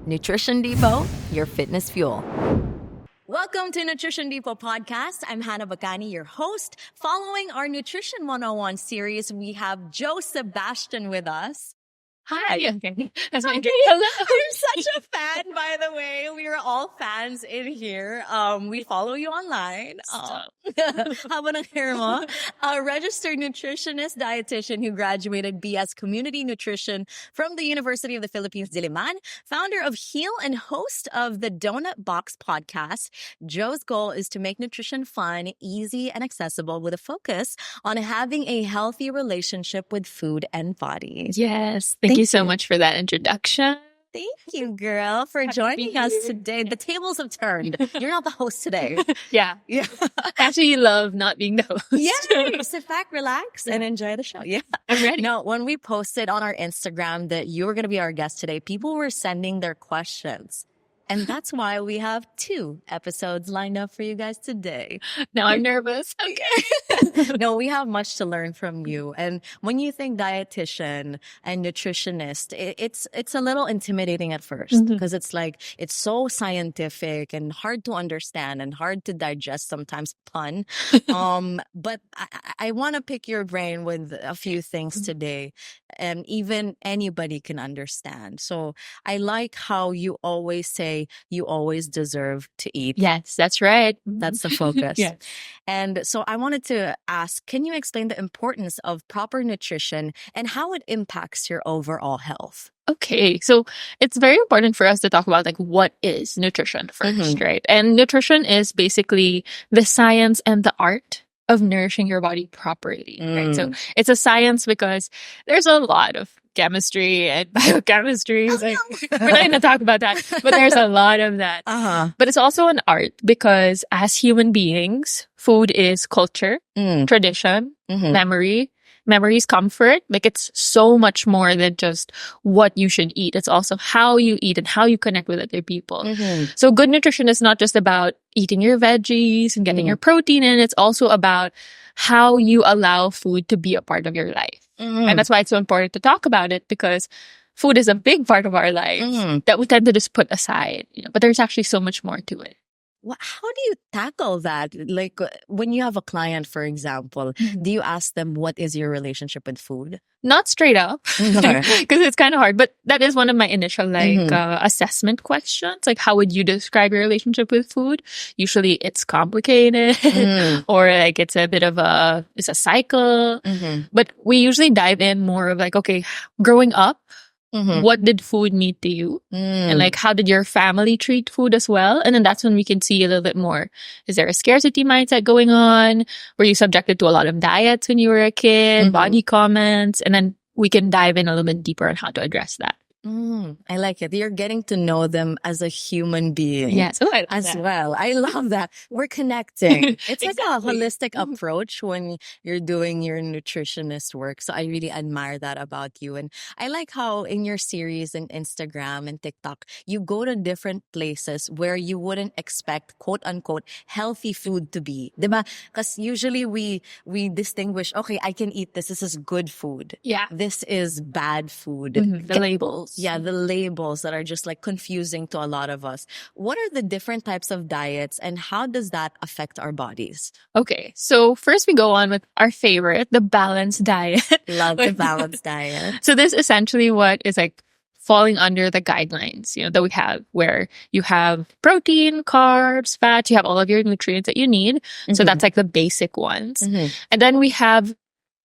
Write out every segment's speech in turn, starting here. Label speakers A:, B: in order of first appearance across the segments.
A: Nutrition Depot, your fitness fuel. Welcome to Nutrition Depot Podcast. I'm Hannah Bacani, your host. Following our Nutrition 101 series, we have Jo Sebastian with us.
B: Hi. Okay. That's my
A: intro.
B: Hello.
A: I'm such a fan, by the way. We are all fans in here. We follow you online. Habang nag-hair mo. A registered nutritionist-dietitian who graduated BS Community Nutrition from the University of the Philippines, Diliman, founder of Heal and host of the Donut Box podcast. Jo's goal is to make nutrition fun, easy, and accessible with a focus on having a healthy relationship with food and body.
B: Yes. Thank you so much for that introduction.
A: Thank you, girl, for joining us today. The tables have turned. You're not the host today.
B: Yeah. Actually, you love not being the host.
A: Yeah. Sit back, relax, and enjoy the show. Yeah.
B: I'm ready.
A: No, when we posted on our Instagram that you were going to be our guest today, people were sending their questions. And that's why we have 2 episodes lined up for you guys today.
B: Now I'm nervous. Okay.
A: No, we have much to learn from you. And when you think dietitian and nutritionist, it's a little intimidating at first because it's like, it's so scientific and hard to understand and hard to digest, sometimes pun. But I want to pick your brain with a few things today, and even anybody can understand. So I like how you always say you always deserve to eat.
B: Yes, that's right.
A: That's the focus.
B: Yeah.
A: And so I wanted to ask, can you explain the importance of proper nutrition and how it impacts your overall health?
B: Okay, so it's very important for us to talk about like what is nutrition first, right? And nutrition is basically the science and the art of nourishing your body properly, right? So it's a science because there's a lot of chemistry and biochemistry. Like, we're not going to talk about that, but there's a lot of that. But it's also an art because as human beings, food is culture, tradition, memory. Memory is comfort. Like, it's so much more than just what you should eat. It's also how you eat and how you connect with other people. So good nutrition is not just about eating your veggies and getting your protein in. It's also about how you allow food to be a part of your life. And that's why it's so important to talk about it, because food is a big part of our life that we tend to just put aside. But there's actually so much more to it.
A: Well, how do you tackle that? Like when you have a client, for example, do you ask them what is your relationship with food?
B: Not straight up, because it's kind of hard. But that is one of my initial assessment questions. Like, how would you describe your relationship with food? Usually it's complicated or like it's a bit of it's a cycle. But we usually dive in more of like, okay, growing up, what did food mean to you? And like, how did your family treat food as well? And then that's when we can see a little bit more. Is there a scarcity mindset going on? Were you subjected to a lot of diets when you were a kid? Body comments? And then we can dive in a little bit deeper on how to address that.
A: I like it. You're getting to know them as a human being.
B: Yes. Oh,
A: well. I love that. We're connecting. It's like a holistic approach when you're doing your nutritionist work. So I really admire that about you. And I like how in your series and Instagram and TikTok, you go to different places where you wouldn't expect quote unquote healthy food to be. Diba? Because usually we distinguish, okay, I can eat this. This is good food.
B: Yeah.
A: This is bad food.
B: The labels.
A: Yeah, the labels that are just like confusing to a lot of us. What are the different types of diets and how does that affect our bodies?
B: Okay, so first we go on with our favorite, the balanced diet.
A: Love the balanced diet.
B: So this is essentially what is like falling under the guidelines, that we have, where you have protein, carbs, fat, you have all of your nutrients that you need. So that's like the basic ones. And then we have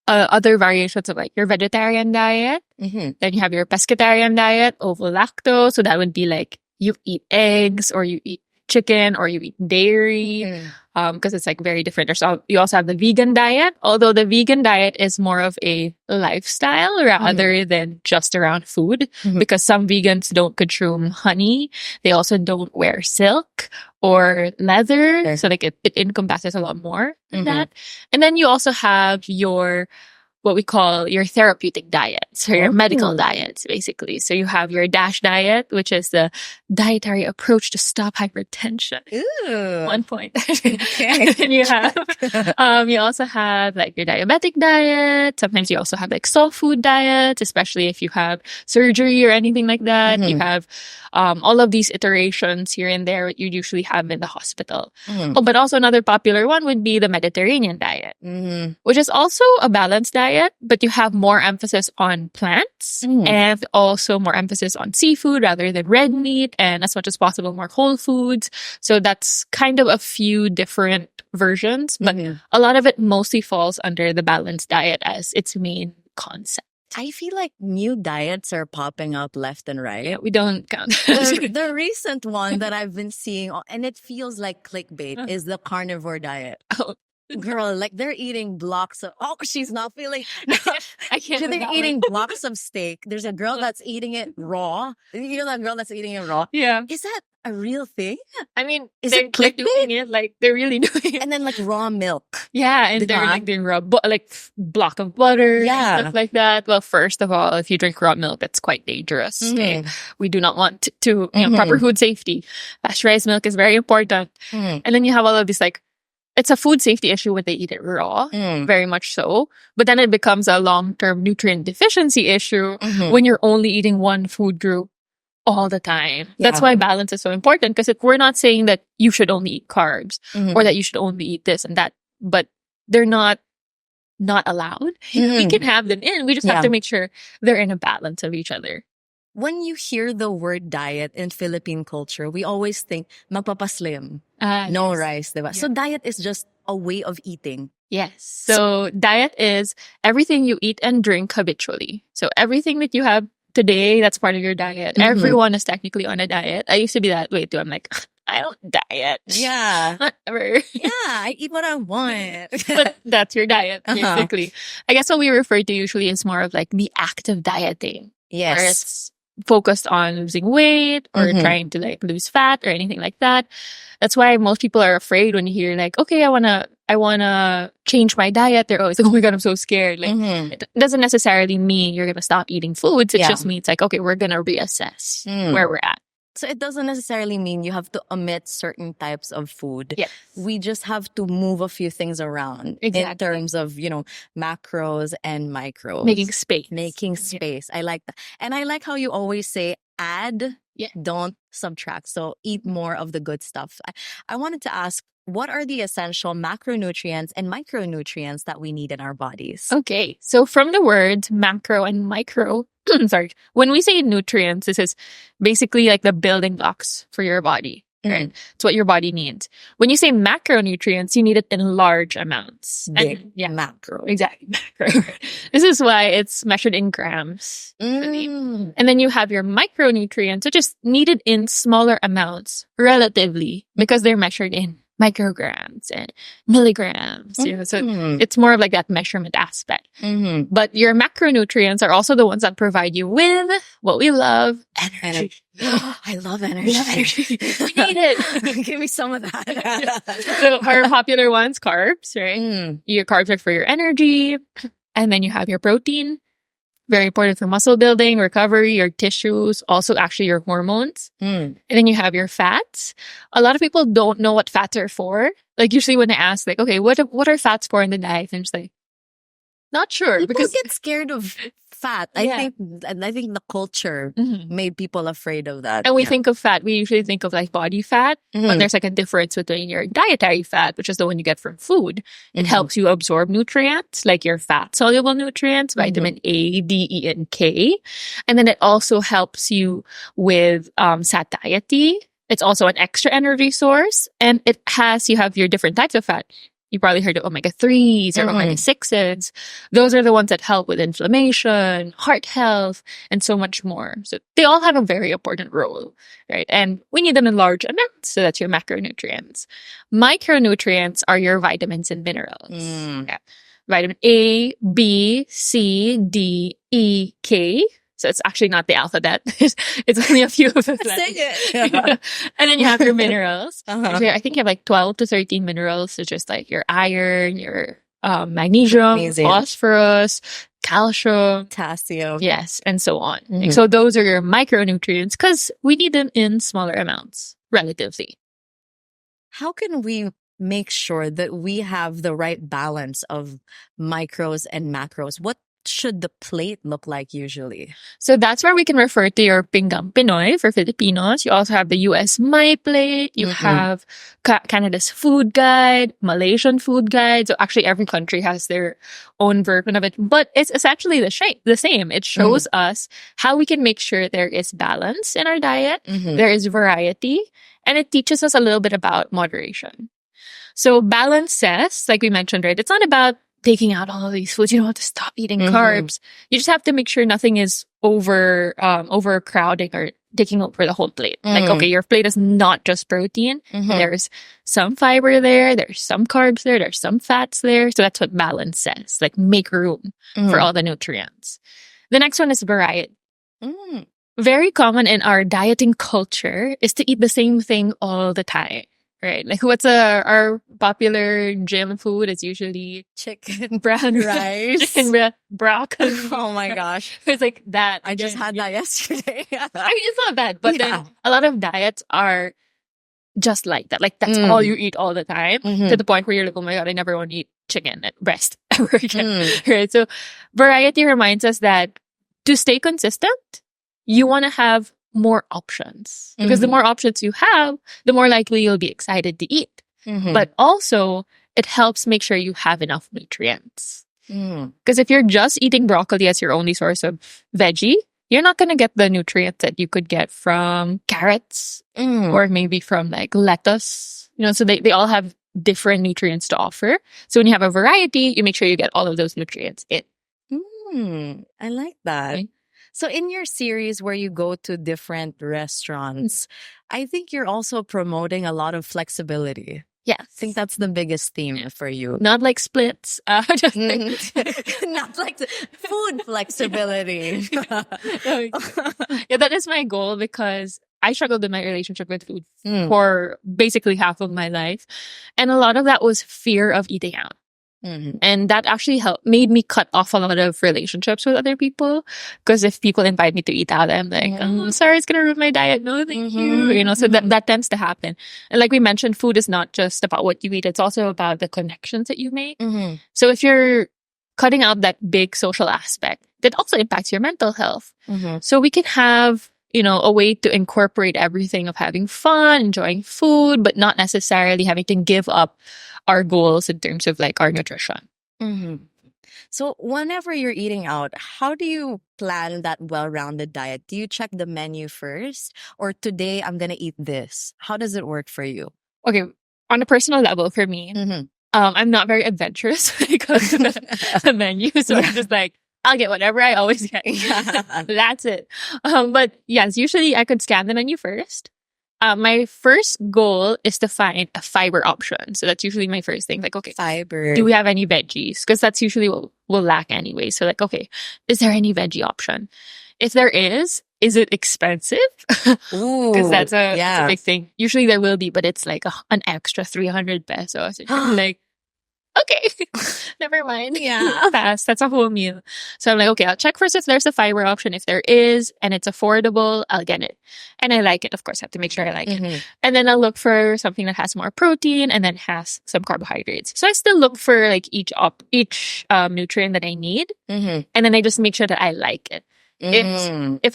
B: other variations of like your vegetarian diet. Then you have your pescatarian diet, ovo-lacto. So that would be like you eat eggs or you eat chicken or you eat dairy, because it's like very different. You also have the vegan diet, although the vegan diet is more of a lifestyle rather than just around food, because some vegans don't consume honey. They also don't wear silk or leather. So like it encompasses a lot more than that. And then you also have your what we call your therapeutic diets or your medical diets, basically. So you have your DASH diet, which is the dietary approach to stop hypertension.
A: Ooh.
B: 1 point.
A: Okay.
B: And you have, you also have like your diabetic diet. Sometimes you also have like soul food diets, especially if you have surgery or anything like that. You have, all of these iterations here and there, what you usually have in the hospital. Oh, but also another popular one would be the Mediterranean diet, which is also a balanced diet, but you have more emphasis on plants and also more emphasis on seafood rather than red meat, and as much as possible more whole foods. So that's kind of a few different versions, but a lot of it mostly falls under the balanced diet as its main concept.
A: I feel like new diets are popping up left and right.
B: Yeah, we don't count.
A: The recent one that I've been seeing, and it feels like clickbait, is the carnivore diet.
B: Oh.
A: Girl, like they're eating blocks of, she's not feeling,
B: I can't.
A: they're eating blocks of steak. There's a girl that's eating it raw. You know that girl that's eating it raw?
B: Yeah.
A: Is that a real thing?
B: I mean,
A: Is
B: they're
A: it clickbait?
B: doing it, like they're really doing it.
A: And then like raw milk.
B: Yeah, and they're like doing raw, like block of butter, and stuff like that. Well, first of all, if you drink raw milk, it's quite dangerous. Okay? We do not want to you know, proper food safety. Pasteurized milk is very important. And then you have all of these like, it's a food safety issue when they eat it raw, very much so. But then it becomes a long-term nutrient deficiency issue when you're only eating one food group all the time. Yeah. That's why balance is so important, because if we're not saying that you should only eat carbs or that you should only eat this and that, but they're not allowed. We can have them in. We just have to make sure they're in a balance of each other.
A: When you hear the word diet in Philippine culture, we always think magpapaslim, no rice, diba? Yeah. So diet is just a way of eating.
B: Yes. So diet is everything you eat and drink habitually. So everything that you have today, that's part of your diet. Everyone is technically on a diet. I used to be that way too. I'm like, I don't diet.
A: Yeah.
B: Whatever.
A: Yeah, I eat what I want.
B: But that's your diet, basically. I guess what we refer to usually is more of like the act of dieting.
A: Yes.
B: Where it's focused on losing weight or trying to like lose fat or anything like that. That's why most people are afraid when you hear like, okay, I wanna change my diet. They're always like, oh my God, I'm so scared. Like it doesn't necessarily mean you're gonna stop eating foods. It just means like, okay, we're gonna reassess where we're at.
A: So it doesn't necessarily mean you have to omit certain types of food.
B: Yes.
A: We just have to move a few things around in terms of, you know, macros and micros.
B: Making space.
A: I like that. And I like how you always say add, don't subtract. So eat more of the good stuff. I wanted to ask, what are the essential macronutrients and micronutrients that we need in our bodies?
B: Okay. So from the words macro and micro, sorry, when we say nutrients, this is basically like the building blocks for your body. Right? It's what your body needs. When you say macronutrients, you need it in large amounts.
A: Big macro.
B: Exactly. Macro. This is why it's measured in grams. And then you have your micronutrients, which is needed in smaller amounts relatively because they're measured in micrograms and milligrams. You know, so it's more of like that measurement aspect. But your macronutrients are also the ones that provide you with what we love, energy.
A: I love energy.
B: We need it.
A: Give me some of that.
B: So our popular ones, carbs, right? Your carbs are for your energy. And then you have your protein. Very important for muscle building, recovery, your tissues, also actually your hormones. And then you have your fats. A lot of people don't know what fats are for. Like usually when I ask like, okay, what are fats for in the diet? I'm just like, not sure.
A: People
B: because
A: get scared of fat. I think the culture made people afraid of that.
B: And we think of fat, we usually think of like body fat, but there's like a difference between your dietary fat, which is the one you get from food. It helps you absorb nutrients, like your fat-soluble nutrients, vitamin A, D, E, and K. And then it also helps you with satiety. It's also an extra energy source. And you have your different types of fat. You probably heard of omega-3s or omega-6s. Those are the ones that help with inflammation, heart health, and so much more. So they all have a very important role, right? And we need them in large amounts. So that's your macronutrients. Micronutrients are your vitamins and minerals. Yeah. Vitamin A, B, C, D, E, K. So it's actually not the alphabet. It's only a few of them. And then you have your minerals. I think you have like 12 to 13 minerals. So just like your iron, your magnesium,
A: Magnesium.
B: phosphorus, calcium,
A: Potassium.
B: yes, and so on. So those are your micronutrients because we need them in smaller amounts, relatively.
A: How can we make sure that we have the right balance of micros and macros? What should the plate look like usually?
B: So that's where we can refer to your Pinggang Pinoy for Filipinos. You also have the US My Plate. You have Canada's Food Guide, Malaysian Food Guide. So actually every country has their own version of it, but it's essentially the same. It shows us how we can make sure there is balance in our diet. There is variety, and it teaches us a little bit about moderation. So balance says, like we mentioned, right? It's not about taking out all of these foods. You don't have to stop eating carbs. You just have to make sure nothing is overcrowding or taking over the whole plate. Like, okay, your plate is not just protein. There's some fiber there. There's some carbs there. There's some fats there. So that's what balance says. Like, make room for all the nutrients. The next one is variety. Very common in our dieting culture is to eat the same thing all the time. Right. Like what's our popular gym food is usually
A: Chicken,
B: brown
A: rice,
B: broccoli.
A: Oh my gosh.
B: It's like that.
A: I just had that yesterday.
B: I mean, it's not bad, but then a lot of diets are just like that. Like that's all you eat all the time to the point where you're like, oh my God, I never want to eat chicken and breast ever again. Right. So variety reminds us that to stay consistent, you want to have more options because the more options you have, the more likely you'll be excited to eat. But also it helps make sure you have enough nutrients. Because if you're just eating broccoli as your only source of veggie, you're not going to get the nutrients that you could get from carrots or maybe from like lettuce. You know, so they all have different nutrients to offer. So when you have a variety, you make sure you get all of those nutrients in.
A: I like that. Right? So in your series where you go to different restaurants, I think you're also promoting a lot of flexibility.
B: Yeah.
A: I think that's the biggest theme for you.
B: Not like splits. Just
A: not like food flexibility.
B: Yeah, that is my goal because I struggled in my relationship with food for basically half of my life. And a lot of that was fear of eating out. And that actually made me cut off a lot of relationships with other people. Because if people invite me to eat out, I'm like, oh, sorry, it's going to ruin my diet. No, thank you. You know, so that tends to happen. And like we mentioned, food is not just about what you eat. It's also about the connections that you make. So if you're cutting out that big social aspect, that also impacts your mental health. So we can have, you know, a way to incorporate everything of having fun, enjoying food, but not necessarily having to give up our goals in terms of like our nutrition.
A: So whenever you're eating out, how do you plan that well-rounded diet? Do you check the menu first? Or today I'm going to eat this? How does it work for you?
B: Okay. On a personal level for me, I'm not very adventurous when it comes to the menu. So I'm just like, I'll get whatever I always get. That's it. But yes, usually I could scan the menu first. My first goal is to find a fiber option. So that's usually my first thing. Like, okay,
A: fiber.
B: Do we have any veggies? Because that's usually what we'll lack anyway. So like, okay, is there any veggie option? If there is it expensive? Because that's a big thing. Usually there will be, but it's like an extra 300 pesos. Like, okay, never mind.
A: Yeah.
B: Pass. That's a whole meal. So I'm like, okay, I'll check first if there's a fiber option. If there is and it's affordable, I'll get it. And I like it. Of course, I have to make sure I like it. And then I'll look for something that has more protein and then has some carbohydrates. So I still look for like each nutrient that I need. And then I just make sure that I like it. If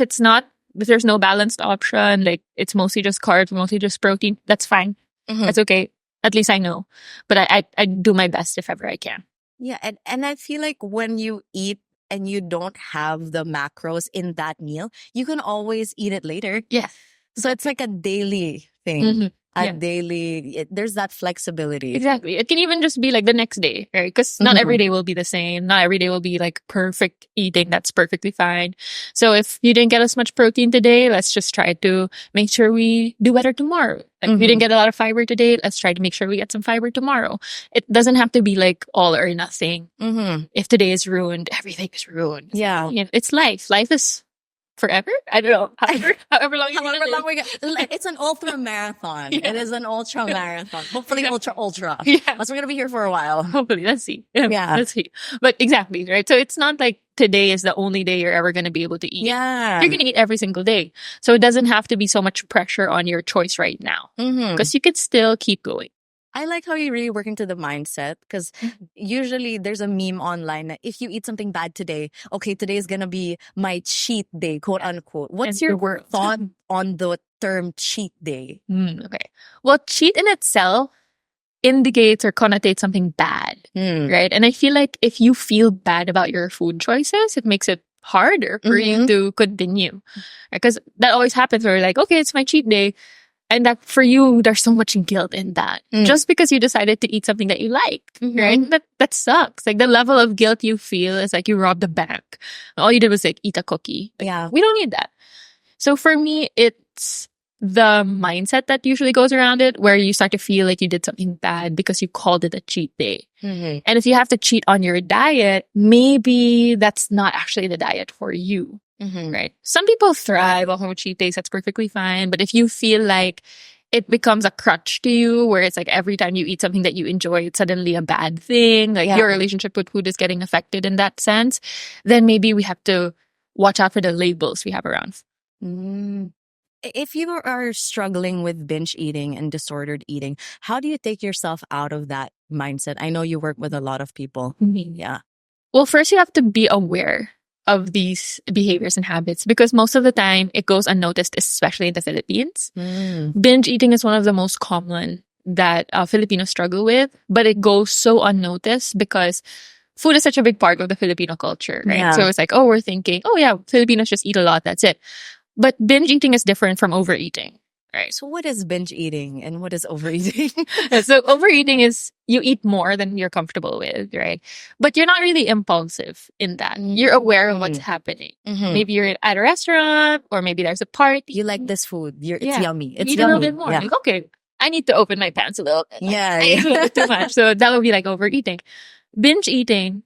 B: there's no balanced option, like it's mostly just carbs, mostly just protein, that's fine. That's okay. At least I know. But I do my best if ever I can.
A: Yeah. And I feel like when you eat and you don't have the macros in that meal, you can always eat it later.
B: Yeah.
A: So it's like a daily thing. There's that flexibility.
B: Exactly. It can even just be like the next day, right? Because not every day will be the same. Not every day will be like perfect eating. That's perfectly fine. So if you didn't get as much protein today, let's just try to make sure we do better tomorrow. Like if you didn't get a lot of fiber today, let's try to make sure we get some fiber tomorrow. It doesn't have to be like all or nothing. If today is ruined, everything is ruined.
A: Yeah.
B: It's life. Life is forever. I don't know. However long you
A: However long we get. It's an ultra marathon.
B: Yeah.
A: It is an ultra marathon. Hopefully ultra.
B: Yeah.
A: Unless we're going to be here for a while.
B: Hopefully, let's see.
A: Yeah.
B: Let's see. But exactly, right? So it's not like today is the only day you're ever going to be able to eat.
A: Yeah.
B: You're going to eat every single day. So it doesn't have to be so much pressure on your choice right now. Because you could still keep going.
A: I like how you really work into the mindset because usually there's a meme online that if you eat something bad today, okay, today is going to be my cheat day, quote unquote. What's
B: And
A: your thought on the term cheat day?
B: Okay. Well, cheat in itself indicates or connotates something bad, right? And I feel like if you feel bad about your food choices, it makes it harder for you to continue. Because that always happens where you're like, okay, it's my cheat day. And that for you, there's so much guilt in that. Just because you decided to eat something that you like, right? That sucks. Like the level of guilt you feel is like you robbed a bank. All you did was like eat a cookie.
A: Yeah.
B: We don't need that. So for me, it's the mindset that usually goes around it where you start to feel like you did something bad because you called it a cheat day. And if you have to cheat on your diet, maybe that's not actually the diet for you. Right. Some people thrive on cheat days. That's perfectly fine. But if you feel like it becomes a crutch to you, where it's like every time you eat something that you enjoy, it's suddenly a bad thing, like your relationship with food is getting affected in that sense, then maybe we have to watch out for the labels we have around.
A: If you are struggling with binge eating and disordered eating, how do you take yourself out of that mindset? I know you work with a lot of people. Yeah.
B: Well, first you have to be aware of these behaviors and habits because most of the time it goes unnoticed, especially in the Philippines. Binge eating is one of the most common that Filipinos struggle with, but it goes so unnoticed because food is such a big part of the Filipino culture, right?
A: Yeah.
B: So it's like, oh, we're thinking, oh yeah, Filipinos just eat a lot, that's it. But binge eating is different from overeating. Right.
A: So what is binge eating and what is overeating?
B: So overeating is you eat more than you're comfortable with, right? But you're not really impulsive in that. You're aware of what's happening. Maybe you're at a restaurant or maybe there's a party.
A: You like this food. It's yummy. It's
B: eat
A: yummy.
B: a little bit more.
A: Yeah.
B: Like, okay, I need to open my pants a little bit.
A: Yeah.
B: I ate a little bit too much. So that would be like overeating. Binge eating,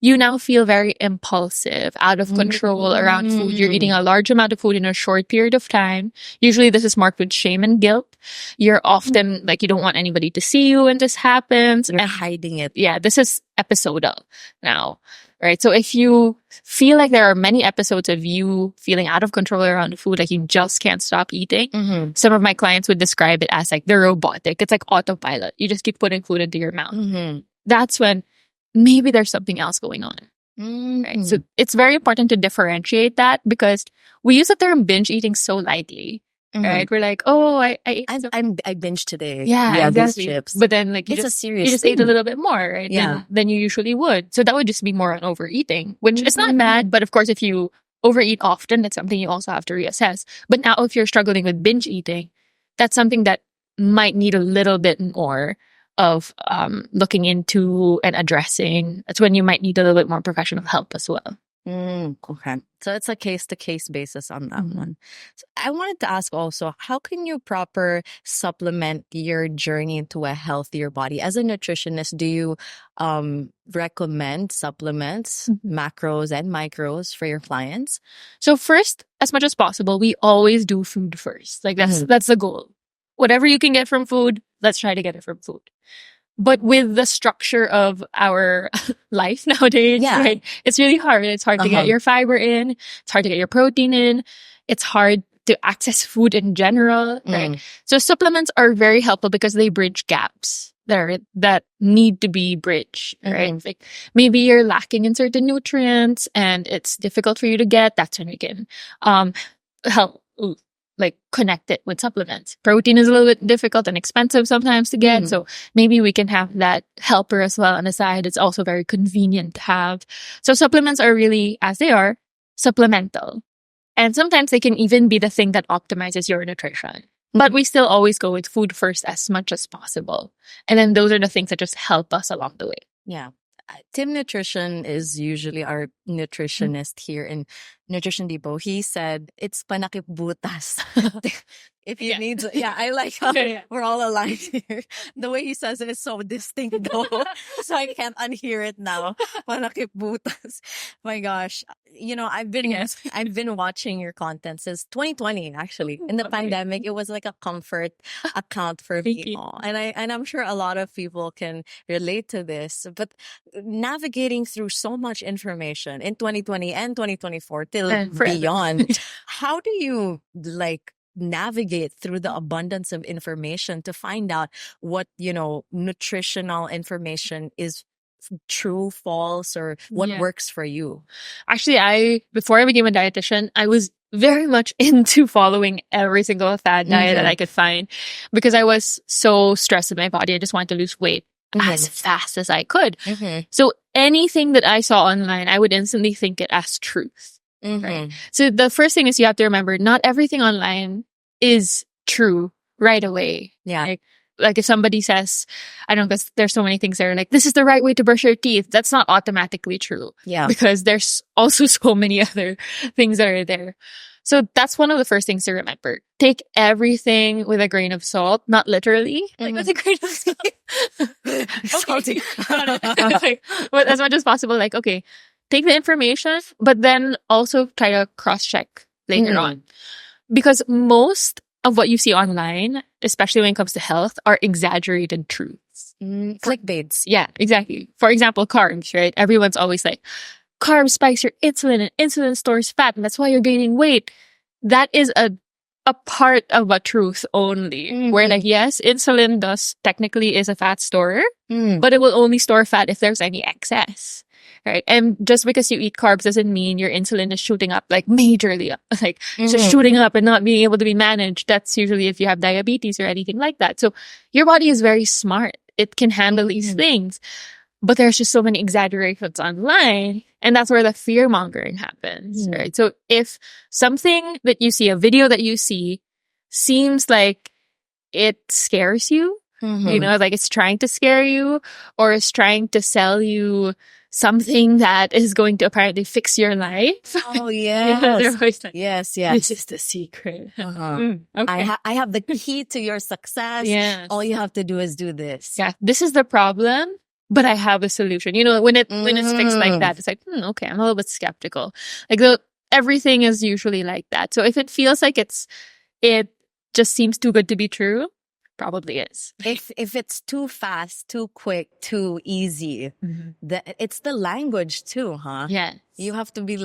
B: you now feel very impulsive, out of control around food. You're eating a large amount of food in a short period of time. Usually this is marked with shame and guilt. You're often like, you don't want anybody to see you when this happens.
A: You're hiding it.
B: Yeah, this is episodal now, right? So if you feel like there are many episodes of you feeling out of control around food, like you just can't stop eating, some of my clients would describe it as like they're robotic. It's like autopilot. You just keep putting food into your mouth. That's when maybe there's something else going on. Right? So it's very important to differentiate that because we use the term binge eating so lightly. Right? We're like, oh, I
A: binge today.
B: Yeah,
A: these
B: exactly.
A: chips.
B: But then like
A: It's a serious
B: you just
A: thing.
B: ate a little bit more, right?
A: Yeah.
B: Than you usually would. So that would just be more on overeating, which is not bad. But of course, if you overeat often, that's something you also have to reassess. But now if you're struggling with binge eating, that's something that might need a little bit more of looking into and addressing. That's when you might need a little bit more professional help as well.
A: Okay. So it's a case-to-case basis on that one. So I wanted to ask also, how can you proper supplement your journey into a healthier body? As a nutritionist, do you recommend supplements, macros and micros for your clients?
B: So first, as much as possible, we always do food first. Like that's the goal. Whatever you can get from food, let's try to get it from food. But with the structure of our life nowadays, right? It's really hard. It's hard to get your fiber in. It's hard to get your protein in. It's hard to access food in general, right? So supplements are very helpful because they bridge gaps that need to be bridged, right? Like maybe you're lacking in certain nutrients and it's difficult for you to get. That's when we can help like connect it with supplements. Protein is a little bit difficult and expensive sometimes to get. So maybe we can have that helper as well on the side. It's also very convenient to have. So supplements are really, as they are, supplemental. And sometimes they can even be the thing that optimizes your nutrition. But we still always go with food first as much as possible. And then those are the things that just help us along the way.
A: Yeah. Tim Nutrition is usually our nutritionist here in Nutrition Depot, he said it's panakipbutas. If you need, I like how we're all aligned here. The way he says it is so distinct though, so I can't unhear it now. Panakipbutas. My gosh, I've been watching your content since 2020. Actually, in the pandemic, it was like a comfort account for me, and I'm sure a lot of people can relate to this. But navigating through so much information in 2020 and 2024 till beyond, how do you navigate through the abundance of information to find out what nutritional information is true, false, or what works for you?
B: Actually, before I became a dietitian, I was very much into following every single fad diet that I could find because I was so stressed with my body. I just wanted to lose weight as fast as I could. So anything that I saw online, I would instantly think it as truth. Right? So the first thing is you have to remember, not everything online is true right away.
A: Yeah.
B: Like if somebody says, I don't know, because there's so many things that are like, this is the right way to brush your teeth. That's not automatically true.
A: Yeah.
B: Because there's also so many other things that are there. So that's one of the first things to remember. Take everything with a grain of salt, not literally, like with a grain of salt.
A: Salty.
B: But as much as possible, okay, take the information, but then also try to cross-check later on. Because most of what you see online, especially when it comes to health, are exaggerated truths.
A: Clickbaits.
B: Yeah, exactly. For example, carbs, right? Everyone's always like, carbs spikes your insulin and insulin stores fat and that's why you're gaining weight. That is a part of a truth only. Where yes, insulin technically is a fat storer, but it will only store fat if there's any excess. Right. And just because you eat carbs doesn't mean your insulin is shooting up majorly up, just shooting up and not being able to be managed. That's usually if you have diabetes or anything like that. So your body is very smart. It can handle these things, but there's just so many exaggerations online. And that's where the fear mongering happens. Right. So if something that you see, a video that you see seems like it scares you, it's trying to scare you or it's trying to sell you something that is going to apparently fix your life.
A: Oh, yes. Yes.
B: This is the secret.
A: Okay. I have the key to your success.
B: Yes.
A: All you have to do is do this.
B: Yeah. This is the problem, but I have a solution. When it's fixed like that, it's like, okay, I'm a little bit skeptical. Everything is usually like that. So if it feels like it just seems too good to be true, probably is.
A: If it's too fast, too quick, too easy, it's the language too, huh?
B: Yes.
A: You have to be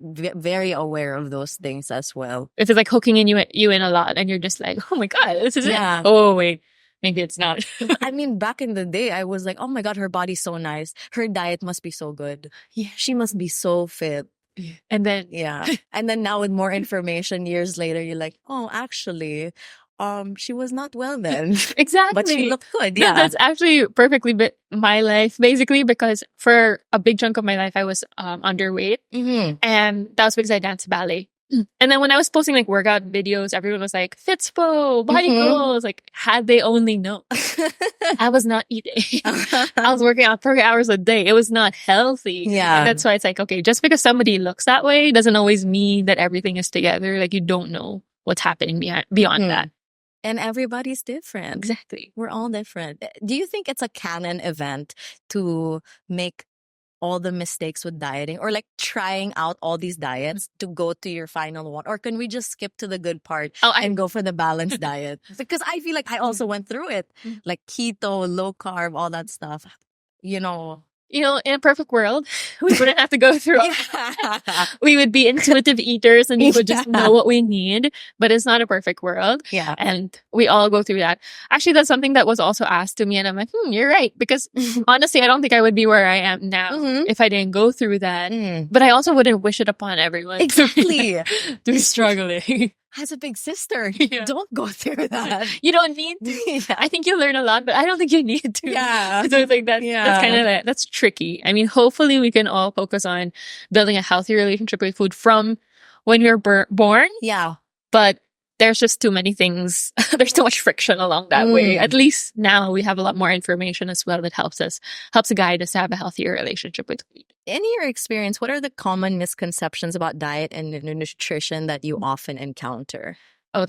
A: very aware of those things as well.
B: If it's hooking you in a lot and you're just like, oh my God, this is it. Oh wait, maybe it's not.
A: I mean, back in the day, I was like, oh my God, her body's so nice. Her diet must be so good.
B: Yeah.
A: She must be so fit.
B: And then,
A: and then now with more information years later, you're like, oh, actually, she was not well then.
B: Exactly.
A: But she looked good.
B: Yeah. That's actually perfectly my life, basically, because for a big chunk of my life, I was underweight. And that was because I danced ballet. And then when I was posting workout videos, everyone was like, Fitspo, body goals. Had they only known. I was not eating. I was working out 30 hours a day. It was not healthy.
A: Yeah.
B: And that's why it's okay, just because somebody looks that way doesn't always mean that everything is together. You don't know what's happening beyond that.
A: And everybody's different.
B: Exactly.
A: We're all different. Do you think it's a canon event to make all the mistakes with dieting or trying out all these diets to go to your final one? Or can we just skip to the good part and go for the balanced diet? Because I feel like I also went through it. Keto, low carb, all that stuff.
B: In a perfect world, we wouldn't have to go through all that. We would be intuitive eaters and we would just know what we need. But it's not a perfect world.
A: Yeah.
B: And we all go through that. Actually, that's something that was also asked to me. And I'm like, you're right. Because honestly, I don't think I would be where I am now if I didn't go through that. But I also wouldn't wish it upon everyone.
A: Exactly.
B: To be struggling.
A: As a big sister, don't go through that.
B: You don't need to. I think you'll learn a lot, but I don't think you need to.
A: Yeah.
B: So it's that's kind of that's tricky. I mean, hopefully we can all focus on building a healthy relationship with food from when we're born.
A: Yeah.
B: But there's just too many things. There's too much friction along that way. At least now we have a lot more information as well that helps guide us to have a healthier relationship with food.
A: In your experience, what are the common misconceptions about diet and nutrition that you often encounter?
B: Oh,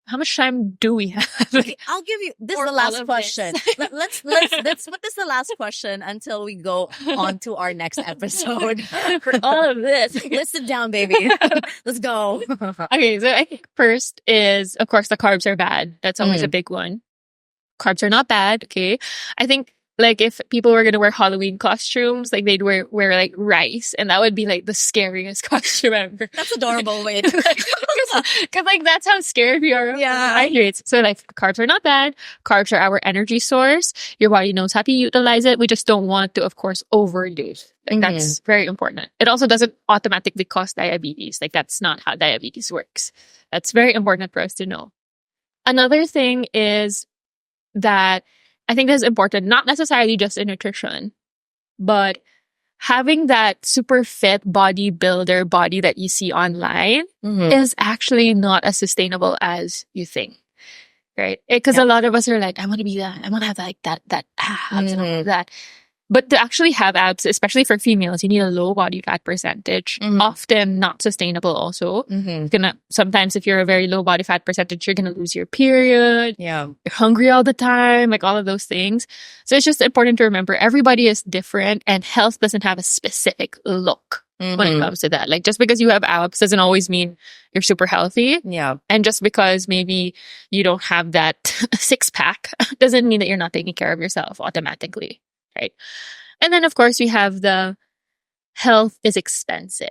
B: how much time do we have?
A: Okay, I'll give you this is the last question. Let's put this the last question until we go on to our next episode.
B: For all of this.
A: Let's sit down, baby. Let's go.
B: Okay, so I think first is, of course, the carbs are bad. That's always a big one. Carbs are not bad, okay? I think like if people were gonna wear Halloween costumes, like they'd wear like rice, and that would be like the scariest costume ever.
A: That's adorable. Wait,
B: because like that's how scared we are of carbohydrates. So like carbs are not bad. Carbs are our energy source. Your body knows how to utilize it. We just don't want to, of course, overdo it. Like that's very important. It also doesn't automatically cause diabetes. Like that's not how diabetes works. That's very important for us to know. Another thing is that I think that's important, not necessarily just in nutrition, but having that super fit bodybuilder body that you see online is actually not as sustainable as you think, right? Because a lot of us are like, I want to be that. I want to have like that abs and all of that. But to actually have abs, especially for females, you need a low body fat percentage. Often not sustainable also. Sometimes if you're a very low body fat percentage, you're going to lose your period.
A: Yeah.
B: You're hungry all the time, like all of those things. So it's just important to remember everybody is different and health doesn't have a specific look when it comes to that. Like just because you have abs doesn't always mean you're super healthy.
A: Yeah.
B: And just because maybe you don't have that six pack doesn't mean that you're not taking care of yourself automatically. Right. And then, of course, we have the health is expensive.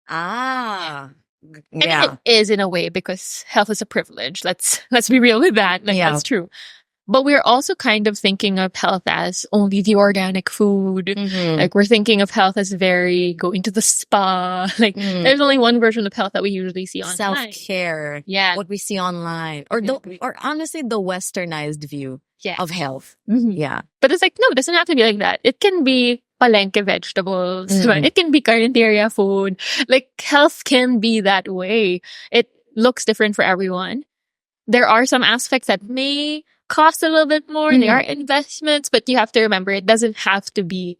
A: Yeah.
B: And it is in a way because health is a privilege. Let's be real with that. Like, that's true. But we're also kind of thinking of health as only the organic food. Like we're thinking of health as very going to the spa. Like there's only one version of health that we usually see online.
A: Self-care. Yeah. What we see online. Or honestly, the westernized view of health. Yeah.
B: But it's like, no, it doesn't have to be like that. It can be palengke vegetables. It can be carinderia food. Like health can be that way. It looks different for everyone. There are some aspects that may cost a little bit more. They are investments, but you have to remember it doesn't have to be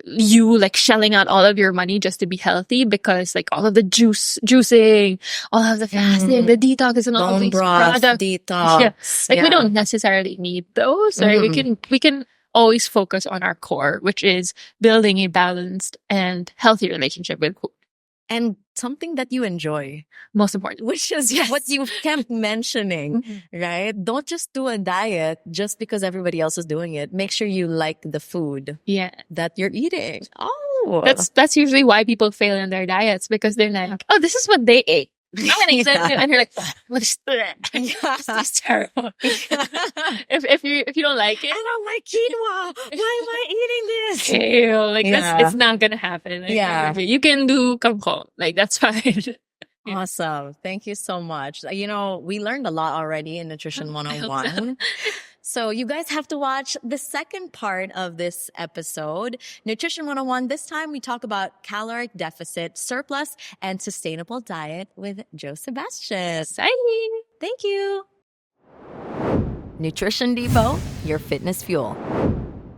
B: you like shelling out all of your money just to be healthy, because like all of the juicing, all of the fasting, the detox and all of these products.
A: Detox.
B: Like we don't necessarily need those. Right? We can always focus on our core, which is building a balanced and healthy relationship with food.
A: And something that you enjoy.
B: Most important.
A: Which is what you kept mentioning, right? Don't just do a diet just because everybody else is doing it. Make sure you like the food that you're eating. Oh.
B: That's usually why people fail in their diets, because they're like, oh, this is what they ate. And you're like, what is that? This is terrible. If you don't like it,
A: I don't like quinoa. Why am I eating this?
B: Ew, like it's not gonna happen. Like, you can do kangkong. Like that's fine.
A: Awesome. Thank you so much. You know, we learned a lot already in Nutrition 101. So you guys have to watch the second part of this episode, Nutrition 101. This time we talk about caloric deficit, surplus, and sustainable diet with Jo Sebastian.
B: Exciting.
A: Thank you. Nutrition Depot, your fitness fuel.